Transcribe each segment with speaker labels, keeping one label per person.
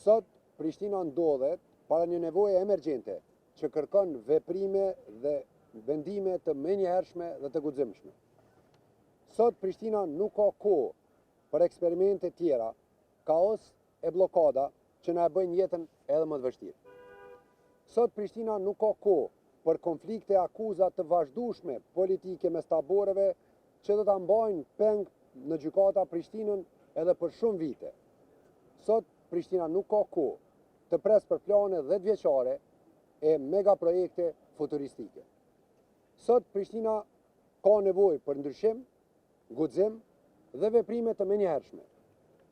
Speaker 1: Sot Prishtina ndodhet para një nevoje emergjente që kërkon veprime dhe vendime të menjëhershme dhe të guximshme. Sot Prishtina nuk ka kohë për eksperimente tjera, kaos e blokada që na e bëjnë jetën edhe më të vështirë. Sot Prishtina nuk ka kohë për konflikte e akuza të vazhdueshme politike mes taboreve që do ta mbajnë peng në gjykata Prishtinën edhe për shumë vite. Sot Prishtina nuk ka kohë të pres për plane 10 vjeçare e megaprojekte futuristike. Sot Prishtina ka nevojë për ndryshim, guxim dhe veprime të menjëhershme.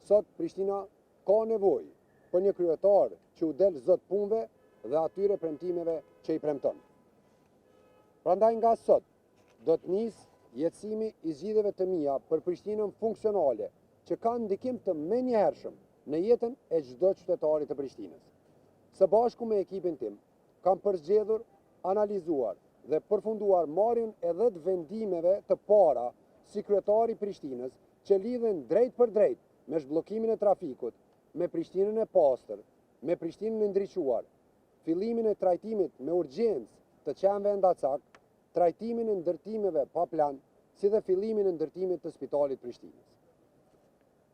Speaker 1: Sot Prishtina ka nevojë për një kryetar që u del zot punëve dhe atyre premtimeve që i premton. Prandaj nga sot do të nisë jetësimi i zgjidhjeve të mia për Prishtinën funksionale që ka ndikim të menjëhershëm në jetën e çdo qytetari të Prishtinës. Së bashku me ekipin tim, kam përzgjedhur, analizuar dhe përfunduar marrjen edhe të vendimeve të para si kryetari i Prishtinës që lidhen drejt për drejt me zhbllokimin e trafikut, me Prishtinën e pastër, me Prishtinën e ndriçuar, fillimin e trajtimit me urgjencë të qenëve ndacak, trajtimin e ndërtimeve pa plan, si dhe fillimin e ndërtimit të spitalit Prishtinës.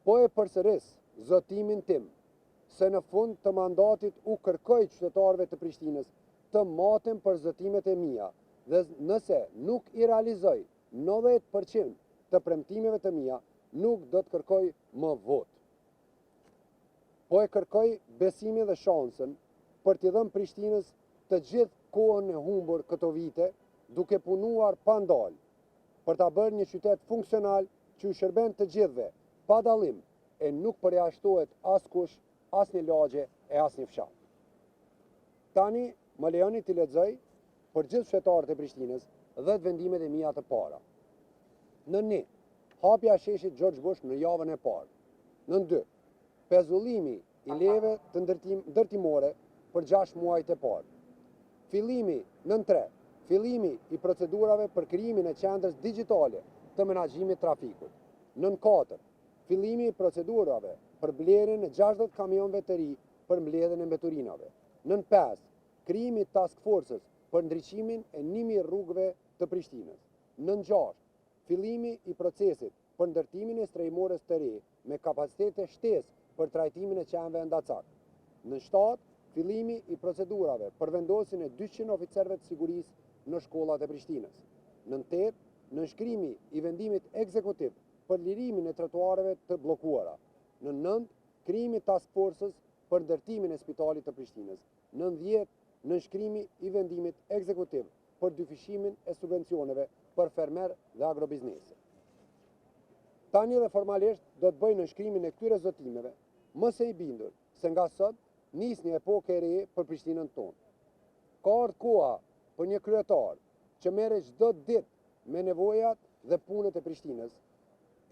Speaker 1: Po e përsëris zotimin tim se në fund të mandatit u kërkoj qytetarëve të Prishtinës të maten për zotimet e mia dhe nëse nuk i realizoj 90% të premtimeve të mia, nuk do të kërkoj më votë. Po e kërkoj besimin dhe shansën për t'i dhënë Prishtinës të gjithë kohën e humbur këto vite, duke punuar pa ndalë, për ta bërë një qytet funksional që u shërben të gjithëve, pa dallim, e nuk përjashtohet askush, as një lagje e as një fshat. Tani më lejoni t'i lexoj për gjithë qytetarët e Prishtinës 10 vendimet e mia të para. Në 1, hapja e sheshit George Bush në javën e parë. Në 2, pezullimi i leve të ndërtimore për 6 muajt e parë. Në 3, fillimi i procedurave për krijimin e qendrës digjitale të menaxhimit trafikut. Në 4, fillimi i procedurave për blerjen e 60 kamionëve të ri për mbledhjen e mbeturinave. Në 5, krijimi i task forces për ndriçimin e 1000 rrugëve të Prishtinës. Në 6, fillimi i procesit për ndërtimin e strehimores të re me kapacitete shtesë për trajtimin e qenëve ndacak. Në 7, fillimi i procedurave për vendosjen e 200 oficerëve të sigurisë në shkollat e Prishtinës. Në 8, nënshkrimi i vendimit ekzekutiv për lirimin e trotuareve të bllokuara. Në 9, krijimi i task forces për ndërtimin e spitalit të Prishtinës. Në 10, nënshkrimi i vendimit ekzekutiv për dyfishimin e subvencioneve për fermer dhe agrobiznesin. Tani dhe formalisht do të bëj nënshkrimin e këtyre zotimeve, më së i bindur se nga sot nis një epokë e re për Prishtinën tonë. Ka ardhur koha për një kryetar që merret çdo ditë me nevojat dhe punët e Prishtinës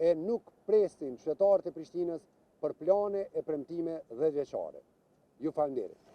Speaker 1: e nuk presin qytetarët e Prishtinës për plane e premtime 10 vjeçare. Ju falenderoj.